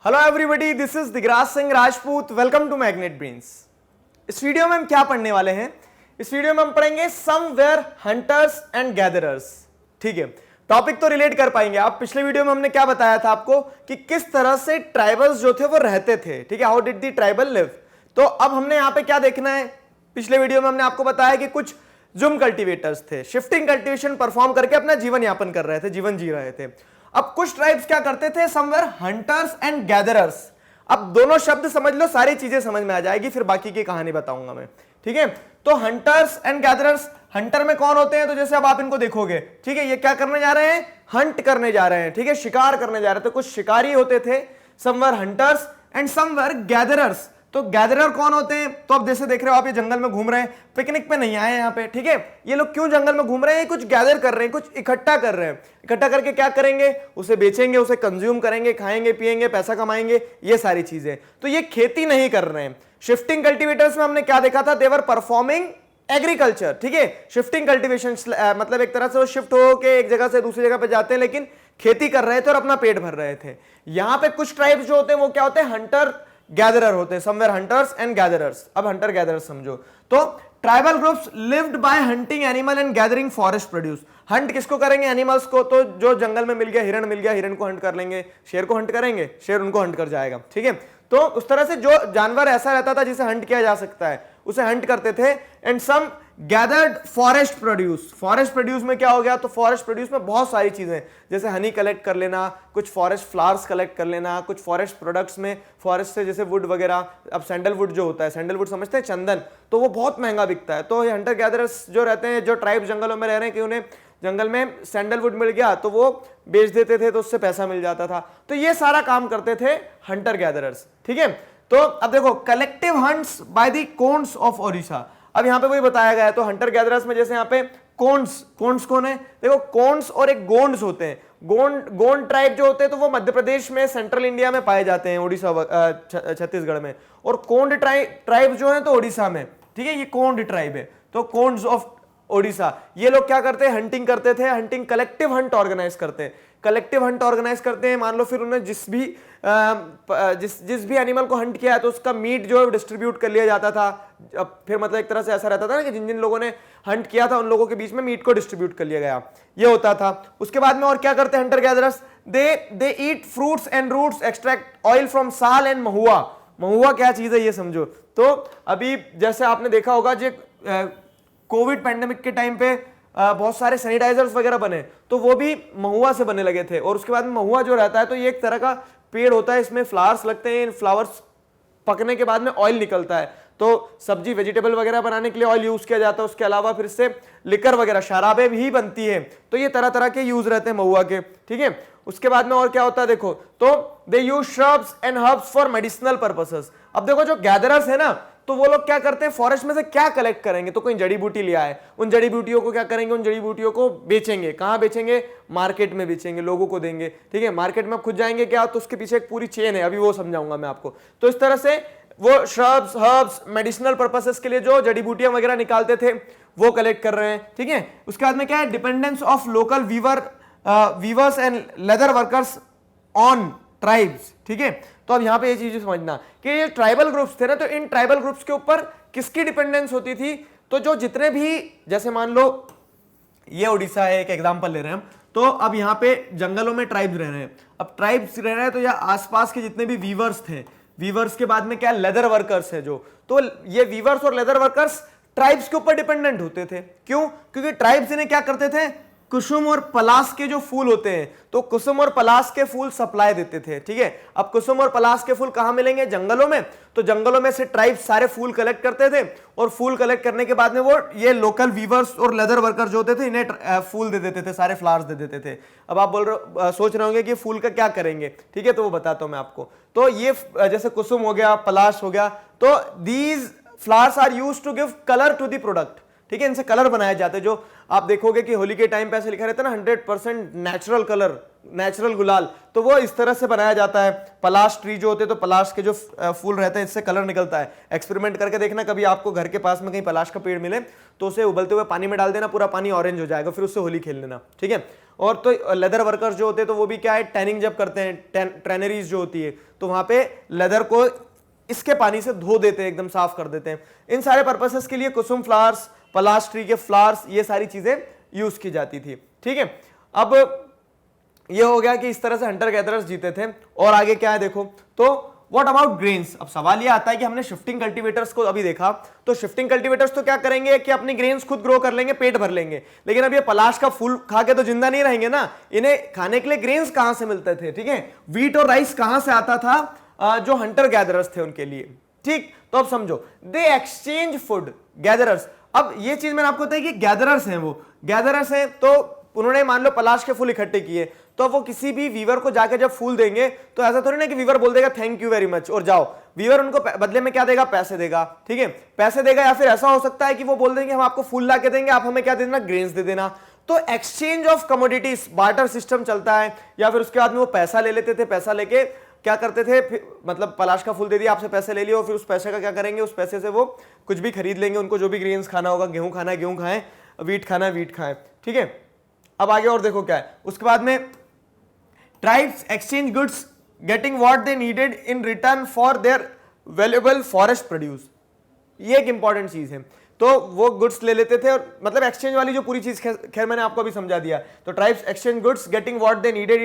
Hello everybody, this is Digraj Singh Rajput. Welcome to magnet brains. इस video में हम क्या पढ़ने वाले हैं? इस वीडियो में हम पढ़ेंगे समवेयर हंटर्स एंड गैदरर्स। ठीक है, टॉपिक तो रिलेट कर पाएंगे आप। पिछले वीडियो में हमने क्या बताया था आपको कि किस तरह से ट्राइबल्स जो थे वो रहते थे। ठीक है, how did the tribal live. तो अब हमने यहाँ पे क्या देखना है? पिछले वीडियो में हमने आपको बताया कि कुछ जुम कल्टीवेटर्स थे, शिफ्टिंग कल्टीवेशन परफॉर्म करके अपना जीवन यापन कर रहे थे, जीवन जी रहे थे। अब कुछ ट्राइब्स क्या करते थे? Somewhere hunters and gatherers. अब दोनों शब्द समझ लो, सारी चीजें समझ में आ जाएगी, फिर बाकी की कहानी बताऊंगा मैं। ठीक है, तो हंटर्स एंड गैदरर्स, हंटर में कौन होते हैं? तो जैसे अब आप इनको देखोगे, ठीक है, ये क्या करने जा रहे हैं? हंट करने जा रहे हैं। ठीक है, शिकार करने जा रहे थे। कुछ शिकारी होते थे, somewhere hunters and somewhere gatherers. तो गैदरर कौन होते हैं? तो अब जैसे देख रहे हो आप, ये जंगल में घूम रहे हैं, पिकनिक पे नहीं आए यहाँ पे। ठीक है, ये लोग क्यों जंगल में घूम रहे हैं? कुछ गैदर कर रहे हैं, कुछ इकट्ठा कर रहे हैं। इकट्ठा करके क्या करेंगे? उसे बेचेंगे, उसे कंज्यूम करेंगे, खाएंगे पिएंगे, पैसा कमाएंगे, ये सारी चीजें। तो ये खेती नहीं कर रहे हैं। शिफ्टिंग कल्टीवेटर्स में हमने क्या देखा था? देवर परफॉर्मिंग एग्रीकल्चर। ठीक है, शिफ्टिंग कल्टीवेशन मतलब एक तरह से वो शिफ्ट हो के एक जगह से दूसरी जगह पे जाते हैं, लेकिन खेती कर रहे थे और अपना पेट भर रहे थे। यहां पे कुछ ट्राइब्स जो होते हैं वो क्या होते हैं? हंटर गैदरर होते हैं, समवेयर हंटर्स एंड गैदरर्स। अब हंटर गैदरर्स समझो तो tribal groups lived bye hunting animal and gathering forest produce. Hunt किसको करेंगे? एनिमल्स को। तो जो जंगल में मिल गया, हिरण मिल गया, हिरण को हंट कर लेंगे, शेर को हंट करेंगे, शेर उनको हंट कर जाएगा। ठीक है, तो उस तरह से जो जानवर ऐसा रहता था जिसे हंट किया जा सकता है उसे हंट करते थे। And some gathered forest produce. Forest produce में क्या हो गया? तो फॉरेस्ट प्रोड्यूस में बहुत सारी चीजें, जैसे हनी कलेक्ट कर लेना, कुछ फॉरेस्ट फ्लावर्स कलेक्ट कर लेना, कुछ फॉरेस्ट प्रोडक्ट्स में फॉरेस्ट से जैसे वुड वगैरह। अब सैंडलवुड जो होता है, सैंडलवुड समझते हैं, चंदन, तो वो बहुत महंगा बिकता है। तो ये हंटर गैदरर्स जो रहते हैं, जो ट्राइब जंगलों में रह रहे हैं, कि उन्हें जंगल में सैंडलवुड मिल गया तो वो बेच देते थे, तो उससे पैसा मिल जाता था। तो ये सारा काम करते थे हंटर गैदरर्स। ठीक है, तो अब देखो, collective hunts by the Konds of Odisha. अब यहां पे वही बताया गया है। तो हंटर गैदरर्स में जैसे यहां पे कोंड्स, कोंड्स कौन है? देखो, कोंड्स और एक गोंड्स होते हैं। गोंड ट्राइब जो होते हैं तो वो मध्य प्रदेश में, सेंट्रल इंडिया में पाए जाते हैं, उड़ीसा छत्तीसगढ़ में। और कोंड ट्राइब जो है तो उड़ीसा में। ठीक है, ये कोंड ट्राइब है, तो कोंड्स ऑफ ओडिशा। ये लोग क्या करते हैं? हंटिंग करते थे। हंटिंग कलेक्टिव हंट ऑर्गेनाइज करते हैं, कलेक्टिव हंट ऑर्गेनाइज करते हैं। मान लो फिर उन्हें जिस भी एनिमल को हंट किया है तो उसका मीट जो है डिस्ट्रीब्यूट कर लिया जाता था। अब फिर मतलब एक तरह से ऐसा रहता था ना कि जिन जिन लोगों ने हंट किया था उन लोगों के बीच में मीट को डिस्ट्रीब्यूट कर लिया गया, ये होता था। उसके बाद में और क्या करते हैं hunter gatherers? They eat fruits and roots, extract oil from sal and mahua. Mahua क्या चीज है ये समझो। तो अभी जैसे आपने देखा होगा, जो कोविड पैंडेमिक के टाइम पे बहुत सारे सैनिटाइजर्स वगैरह बने, तो वो भी महुआ से बने लगे थे। और उसके बाद में महुआ जो रहता है तो ये एक तरह का पेड़ होता है, इसमें फ्लावर्स लगते हैं। इन फ्लावर्स पकने के बाद में ऑयल निकलता है, तो सब्जी वेजिटेबल वगैरह बनाने के लिए ऑयल यूज किया जाता है। उसके अलावा फिर इससे लिकर वगैरह, शराबें भी बनती है। तो ये तरह तरह के यूज रहते हैं महुआ के। ठीक है, उसके बाद में और क्या होता है देखो, तो they use shrubs and herbs for medicinal purposes. अब देखो, जो गैदरर्स है ना, तो वो लोग क्या करते हैं? फॉरेस्ट में से क्या कलेक्ट करेंगे? तो कोई जड़ी बूटी लिया है, उन जड़ी बूटियों को क्या करेंगे? उन जड़ी बूटियों को बेचेंगे। कहां बेचेंगे? मार्केट में बेचेंगे, लोगों को देंगे। ठीक है, मार्केट में खुद जाएंगे क्या? तो उसके पीछे एक पूरी चेन है, अभी वो समझाऊंगा मैं आपको। तो इस तरह से वो श्रब्स, हर्ब्स, मेडिसिनल पर्पसेस के लिए जो जड़ी बूटियां वगैरह निकालते थे वो कलेक्ट कर रहे हैं। ठीक है, उसके बाद में क्या है? Dependence of local weavers and leather workers on tribes. ठीक है, तो अब यहां पे ये चीज समझना कि ये ट्राइबल ग्रुप्स थे ना, तो इन ट्राइबल ग्रुप्स के ऊपर किसकी डिपेंडेंस होती थी? तो जो जितने भी, जैसे मान लो ये उड़ीसा है, एक एग्जांपल ले रहे हैं हम, तो अब यहां पे जंगलों में ट्राइब्स रह रहे हैं। अब ट्राइब्स रह रहे हैं तो यहाँ आसपास के जितने भी वीवर्स थे, वीवर्स के बाद में क्या? लेदर वर्कर्स है जो, तो ये वीवर्स और लेदर वर्कर्स ट्राइब्स के ऊपर डिपेंडेंट होते थे। क्यों? क्योंकि ट्राइब्स इन्हें क्या करते थे? कुसुम और पलाश के जो फूल होते हैं, तो कुसुम और पलाश के फूल सप्लाई देते थे। ठीक है, अब कुसुम और पलाश के फूल कहां मिलेंगे? जंगलों में। तो जंगलों में से ट्राइब सारे फूल कलेक्ट करते थे, और फूल कलेक्ट करने के बाद में वो ये लोकल वीवर्स और लेदर वर्कर जो होते थे इन्हें फूल दे देते थे, सारे फ्लावर्स दे देते थे। अब आप सोच रहे होंगे कि फूल का क्या करेंगे? ठीक है, तो वो बताता हूं मैं आपको। तो ये जैसे कुसुम हो गया, पलाश हो गया, तो these flowers are used to give colour to the product. ठीक है, इनसे कलर बनाए जाते हैं। जो आप देखोगे कि होली के टाइम पे ऐसे लिखा रहता है ना, 100% नेचुरल कलर, नेचुरल गुलाल, तो वो इस तरह से बनाया जाता है। पलाश ट्री जो होते हैं, तो पलाश के जो फूल रहते हैं इससे कलर निकलता है। एक्सपेरिमेंट करके देखना, कभी आपको घर के पास में कहीं पलाश का पेड़ मिले तो उसे उबलते हुए पानी में डाल देना, पूरा पानी ऑरेंज हो जाएगा, फिर उससे होली खेल लेना। ठीक है, और तो लेदर वर्कर्स जो होते हैं तो वो भी क्या है, टैनिंग जब करते हैं, ट्रेनरीज जो होती है तो वहां पे लेदर को इसके पानी से धो देते हैं, एकदम साफ कर देते हैं। इन सारे पर्पसेस के लिए कुसुम फ्लावर्स, पलाश ट्री के फ्लावर्स, ये सारी चीजें यूज की जाती थी। ठीक है, अब ये हो गया कि इस तरह से हंटर गैदरर्स जीते थे। और आगे क्या है देखो, तो व्हाट अबाउट ग्रेन्स। अब सवाल ये आता है कि हमने शिफ्टिंग कल्टीवेटर्स को अभी देखा, तो शिफ्टिंग कल्टीवेटर्स तो क्या करेंगे कि अपनी ग्रेन्स खुद ग्रो कर लेंगे, पेट भर लेंगे, लेकिन अब ये पलाश का फूल खा के तो जिंदा नहीं रहेंगे ना, इन्हें खाने के लिए ग्रेन्स कहां से मिलते थे। ठीक है, व्हीट और राइस कहां से आता था, जो हंटर गैदरर्स थे उनके लिए। ठीक, तो अब समझो, दे एक्सचेंज फूड, गैदरर्स। अब ये चीज मैंने आपको बताई कि गैदरर्स हैं, वो गैदरर्स हैं, तो उन्होंने मान लो पलाश के फूल इकट्ठे किए, तो वो किसी भी वीवर को जाकर जब फूल देंगे तो ऐसा थोड़ी ना कि वीवर बोल देगा थैंक यू वेरी मच और जाओ, वीवर उनको बदले में क्या देगा, पैसे देगा। ठीक है, पैसे देगा, या फिर ऐसा हो सकता है कि वो बोल देंगे हम आपको फूल ला के देंगे, आप हमें क्या दे देना, ग्रेन्स दे देना। तो exchange of commodities, barter system चलता है, या फिर उसके बाद में वो पैसा ले लेते थे, पैसा लेके क्या करते थे, मतलब पलाश का फूल दे दिया, आपसे पैसे ले लिए, और फिर उस पैसे का क्या करेंगे, उस पैसे से वो कुछ भी खरीद लेंगे, उनको जो भी ग्रेन्स खाना होगा, गेहूं खाना है गेहूं खाएं, व्हीट खाना है व्हीट खाएं। ठीक है, अब आगे और देखो क्या है, उसके बाद में tribes exchange goods getting what they needed in return for their valuable forest produce. ये एक इंपॉर्टेंट चीज है, तो वो गुड्स ले लेते थे, और मतलब एक्सचेंज वाली जो पूरी चीज खैर मैंने आपको अभी समझा दिया। तो tribes exchange goods getting what they needed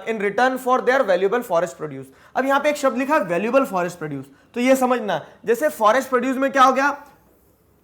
in return for their valuable forest produce. अब यहां पे एक शब्द लिखा वैल्यूएबल फॉरेस्ट प्रोड्यूस, तो ये समझना, जैसे फॉरेस्ट प्रोड्यूस में क्या हो गया,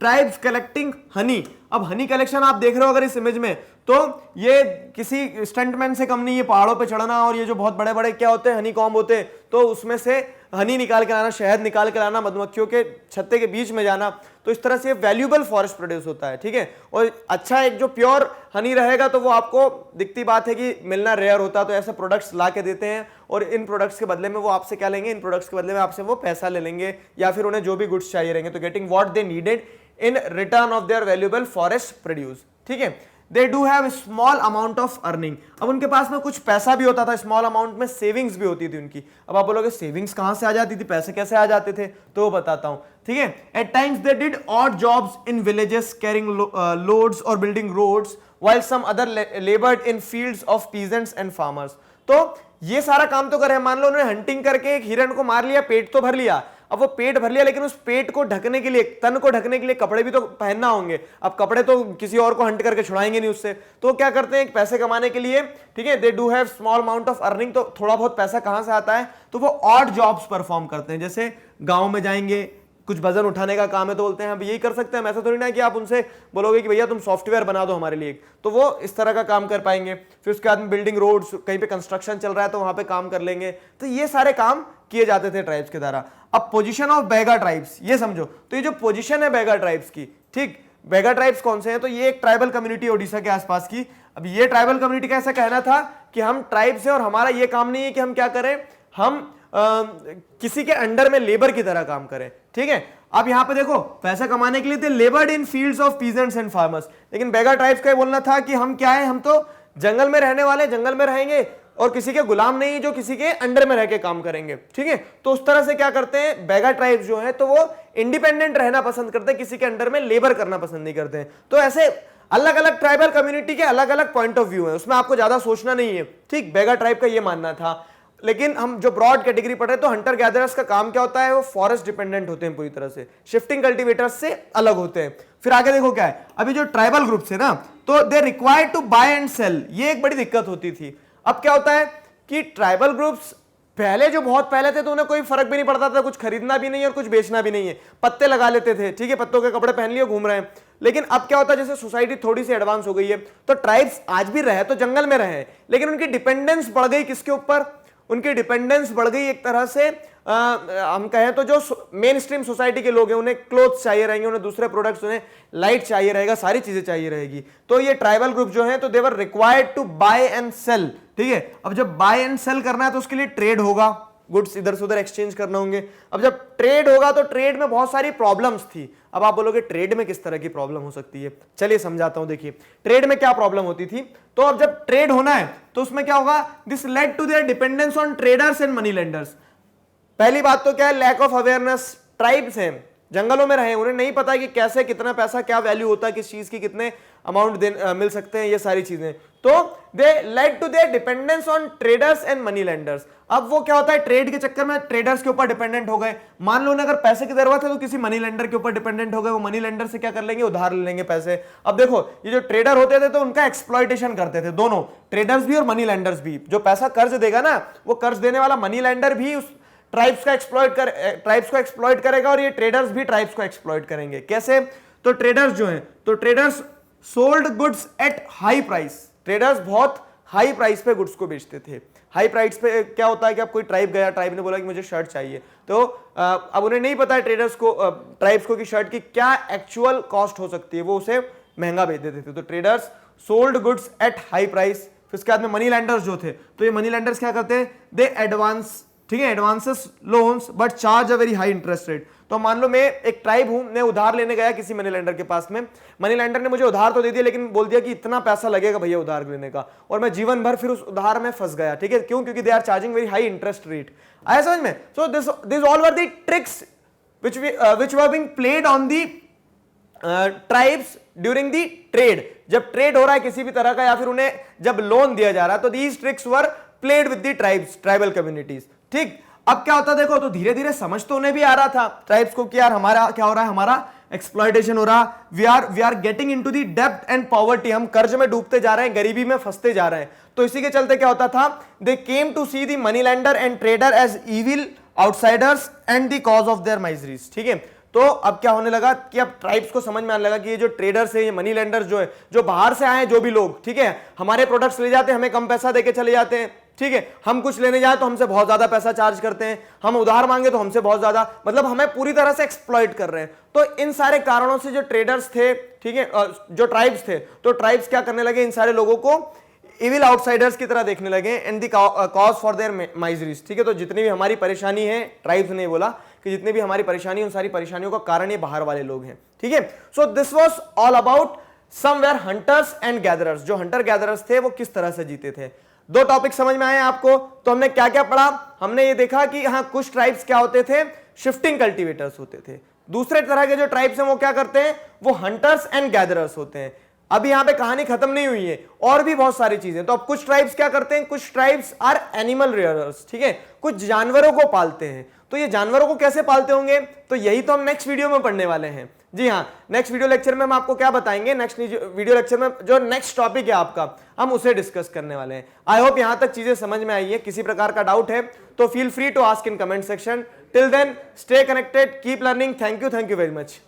ट्राइब्स कलेक्टिंग हनी। अब हनी कलेक्शन आप देख रहे हो अगर इस इमेज में, तो ये किसी स्टंटमैन से कम नहीं है, पहाड़ों पे चढ़ना, और ये जो बहुत बड़े बड़े क्या होते हैं, हनी कॉम्ब होते हैं, तो उसमें से हनी निकाल के लाना, शहद निकाल के लाना, मधुमक्खियों के छत्ते के बीच में जाना, तो इस तरह से वैल्यूएबल फॉरेस्ट प्रोड्यूस होता है। ठीक है, और अच्छा एक जो प्योर हनी रहेगा तो वो आपको दिखती बात है कि मिलना रेयर होता, तो ऐसे प्रोडक्ट्स ला के देते हैं, और इन प्रोडक्ट्स के बदले में वो आपसे क्या लेंगे, इन प्रोडक्ट्स के बदले में आपसे वो पैसा ले लेंगे, या फिर उन्हें जो भी गुड्स चाहिए रहेंगे, तो getting what they needed in return of their valuable forest produce. ठीक है, they do have small amount of earning. अब उनके पास में कुछ पैसा भी होता था, स्मॉल अमाउंट में सेविंग्स भी होती थी उनकी। अब आप बोलोगे सेविंग्स कहां से आ जाती थी, पैसे कैसे आ जाते थे, तो वो बताता हूं। ठीक है, at times they did odd jobs in villages carrying loads और building roads while some other laboured in fields of peasants and farmers. तो ये सारा काम तो करे, मान लो उन्होंने हंटिंग करके एक हिरण को मार लिया, पेट तो भर लिया, अब वो पेट भर लिया, लेकिन उस पेट को ढकने के लिए, तन को ढकने के लिए कपड़े भी तो पहनना होंगे। अब कपड़े तो किसी और को हंट करके छुड़ाएंगे नहीं उससे, तो क्या करते हैं पैसे कमाने के लिए, ठीक है, they do have small amount of earning. तो थोड़ा बहुत पैसा कहां से आता है, तो वो ऑड जॉब्स परफॉर्म करते हैं, जैसे गांव में जाएंगे, कुछ वजन उठाने का काम है तो बोलते हैं हम यही कर सकते हैं, ऐसा थोड़ी ना कि आप उनसे बोलोगे कि भैया तुम सॉफ्टवेयर बना दो हमारे लिए, तो वो इस तरह का काम कर पाएंगे। फिर उसके बाद में बिल्डिंग रोड्स, कहीं पे कंस्ट्रक्शन चल रहा है तो वहां पे काम कर लेंगे। तो ये सारे काम किए जाते थे ट्राइब्स के द्वारा। अब पोजीशन ऑफ बेगा ट्राइब्स, ये समझो, तो ये जो पोजीशन है बेगा ट्राइब्स की, ठीक, बेगा ट्राइब्स कौन से हैं, तो ये एक ट्राइबल कम्युनिटी ओडिशा के आसपास की। अब ये ट्राइबल कम्युनिटी का ऐसा कहना था कि हम ट्राइब्स हैं और हमारा ये काम नहीं है कि हम क्या करें, हम किसी के अंडर में लेबर की तरह काम करें। ठीक है, अब यहां पे देखो पैसा कमाने के लिए थे लेबर्ड in fields of peasants and farmers, लेकिन बेगा ट्राइब्स का बोलना था कि हम क्या है, हम तो जंगल में रहने वाले, जंगल में रहेंगे और किसी के गुलाम नहीं जो किसी के अंडर में रह के काम करेंगे। ठीक है, तो उस तरह से क्या करते हैं बेगा ट्राइब्स जो है, तो वो इंडिपेंडेंट रहना पसंद करते हैं, किसी के अंडर में लेबर करना पसंद नहीं करते हैं। तो ऐसे अलग अलग ट्राइबल कम्युनिटी के अलग अलग पॉइंट ऑफ व्यू है, उसमें आपको ज्यादा सोचना नहीं है। ठीक, बेगा ट्राइब का ये मानना था। लेकिन हम जो ब्रॉड कैटेगरी पढ़ रहे हैं, तो हंटर गैदरर्स का काम क्या होता है, वो फॉरेस्ट डिपेंडेंट होते हैं पूरी तरह से, शिफ्टिंग कल्टीवेटर्स से अलग होते हैं। फिर आगे देखो क्या है, अभी जो ट्राइबल ग्रुप्स है ना, तो they required to buy and sell, ये एक बड़ी दिक्कत होती थी। अब क्या होता है कि ट्राइबल ग्रुप्स पहले जो बहुत पहले थे तो उन्हें कोई फर्क भी नहीं पड़ता था, कुछ खरीदना भी नहीं है और कुछ बेचना भी नहीं है, पत्ते लगा लेते थे, ठीक है, पत्तों के कपड़े पहन लिए घूम रहे हैं। लेकिन अब क्या होता है, जैसे सोसाइटी थोड़ी सी एडवांस हो गई है, तो ट्राइब्स आज भी रहे तो जंगल में रहे, लेकिन उनकी डिपेंडेंस बढ़ गई किसके ऊपर, उनकी डिपेंडेंस बढ़ गई एक तरह से हम कहें तो जो मेन स्ट्रीम सोसाइटी के लोग हैं उन्हें क्लोथ्स चाहिए रहेंगे, उन्हें दूसरे प्रोडक्ट्स, उन्हें लाइट चाहिए रहेगा, सारी चीजें चाहिए रहेगी। तो ये ट्राइबल ग्रुप जो है तो they were required to buy and sell. ठीक है, अब जब बाय एंड सेल करना है तो उसके लिए ट्रेड होगा, गुड्स इधर से उधर एक्सचेंज करना होंगे। अब जब ट्रेड होगा तो ट्रेड में बहुत सारी प्रॉब्लम्स थी। अब आप बोलोगे ट्रेड में किस तरह की प्रॉब्लम हो सकती है, चलिए समझाता हूं। देखिए ट्रेड में क्या प्रॉब्लम होती थी, तो अब जब ट्रेड होना है तो उसमें क्या होगा, this led to their dependence on traders and money lenders. पहली बात तो क्या है, लैक ऑफ अवेयरनेस। ट्राइब्स हैं, जंगलों में रहे, उन्हें नहीं पता कि कैसे कितना पैसा, क्या वैल्यू होता है किस चीज की, कितने अमाउंट मिल सकते हैं, ये सारी चीजें। तो they led to their dependence on traders and money lenders. अब वो क्या होता है, ट्रेड के चक्कर में ट्रेडर्स के ऊपर डिपेंडेंट हो गए। मान लो उन्हें अगर पैसे की जरूरत है तो किसी मनी लेंडर के ऊपर डिपेंडेंट हो गए, वो मनी लेंडर से क्या कर लेंगे, उधार ले लेंगे पैसे। अब देखो ये जो ट्रेडर होते थे तो उनका एक्सप्लॉइटेशन करते थे, दोनों ट्रेडर्स भी और मनी लेंडर्स भी। जो पैसा कर्ज देगा ना, वो कर्ज देने वाला मनी लेंडर भी उस ट्राइब्स को एक्सप्लॉइट करेगा और ये ट्रेडर्स भी ट्राइब्स को एक्सप्लॉइट करेंगे। कैसे, तो ट्रेडर्स जो हैं, तो traders sold goods at high price. Traders बहुत हाई प्राइस पे गुड्स को बेचते थे। हाई प्राइस पे क्या होता है कि अब कोई ट्राइब गया, ट्राइब ने बोला कि मुझे शर्ट चाहिए, तो अब उन्हें नहीं पता है ट्रेडर्स को, ट्राइब्स को कि शर्ट की क्या एक्चुअल कॉस्ट हो सकती है, वो उसे महंगा बेच देते थे। तो traders sold goods at high price. फिर उसके बाद में मनी लैंडर्स जो थे, तो ये मनी लैंडर्स क्या करते हैं, दे एडवांस, ठीक है, advances loans but charge a very high interest rate. तो मान लो मैं एक ट्राइब हूं, मैं उधार लेने गया किसी मनी लेंडर के पास में, मनी लेंडर ने मुझे उधार तो दे दिया लेकिन बोल दिया कि इतना पैसा लगेगा भैया उधार लेने का, और मैं जीवन भर फिर उस उधार में फंस गया। ठीक है, क्यों, क्योंकि they are charging very high interest rate. आया समझ में? So this all were the tricks which were being played on the tribes during the trade. जब ट्रेड हो रहा है किसी भी तरह का या फिर उन्हें जब लोन दिया जा रहा है, तो these tricks were played with the tribes, tribal communities. ठीक, अब क्या होता है देखो, तो धीरे धीरे समझ तो उन्हें भी आ रहा था ट्राइब्स को कि यार हमारा क्या हो रहा है, हमारा एक्सप्लॉइटेशन हो रहा, we are getting into the डेब्ट एंड पॉवर्टी, हम कर्ज में डूबते जा रहे हैं, गरीबी में फंसते जा रहे हैं। तो इसी के चलते क्या होता था, they came to see the money lender and trader as evil outsiders and the cause of their miseries. ठीक है, तो अब क्या होने लगा कि अब ट्राइब्स को समझ में आने लगा कि ये जो ट्रेडर्स है, ये मनी लेंडर्स जो है, जो बाहर से आए हैं जो भी लोग, ठीक है, हमारे प्रोडक्ट्स ले जाते हैं, हमें कम पैसा देके चले जाते हैं। ठीक है, हम कुछ लेने जाए तो हमसे बहुत ज्यादा पैसा चार्ज करते हैं, हम उधार मांगे तो हमसे बहुत ज्यादा, मतलब हमें पूरी तरह से एक्सप्लॉइट कर रहे हैं। तो इन सारे कारणों से जो ट्रेडर्स थे, ठीक है, जो ट्राइब्स थे, तो ट्राइब्स क्या करने लगे, इन सारे लोगों को इविल आउटसाइडर्स की तरह देखने लगे and the cause for their miseries. ठीक है, तो जितनी भी हमारी परेशानी है, ट्राइब्स ने बोला कि जितनी भी हमारी परेशानी है, उन सारी परेशानियों का कारण ये बाहर वाले लोग हैं। ठीक है, so this was all about somewhere hunters and gatherers. जो हंटर गैदरर्स थे वो किस तरह से जीते थे। दो टॉपिक समझ में आए आपको। तो हमने क्या क्या पढ़ा, हमने ये देखा कि हाँ कुछ ट्राइब्स क्या होते थे, शिफ्टिंग कल्टीवेटर्स होते थे। दूसरे तरह के जो ट्राइब्स हैं वो क्या करते हैं, वो हंटर्स एंड गैदरर्स होते हैं। अभी यहां पे कहानी खत्म नहीं हुई है, और भी बहुत सारी चीजें। तो अब कुछ ट्राइब्स क्या करते हैं, कुछ ट्राइब्स आर एनिमल रेयरर्स। ठीक है, कुछ जानवरों को पालते हैं। तो ये जानवरों को कैसे पालते होंगे, तो यही तो हम नेक्स्ट वीडियो में पढ़ने वाले हैं। जी हाँ, नेक्स्ट वीडियो लेक्चर में हम आपको क्या बताएंगे, नेक्स्ट वीडियो लेक्चर में जो नेक्स्ट टॉपिक है आपका, हम उसे डिस्कस करने वाले हैं। आई होप यहां तक चीजें समझ में आई है। किसी प्रकार का डाउट है तो feel free to ask in comment section. Till then stay connected, keep learning. Thank you very much.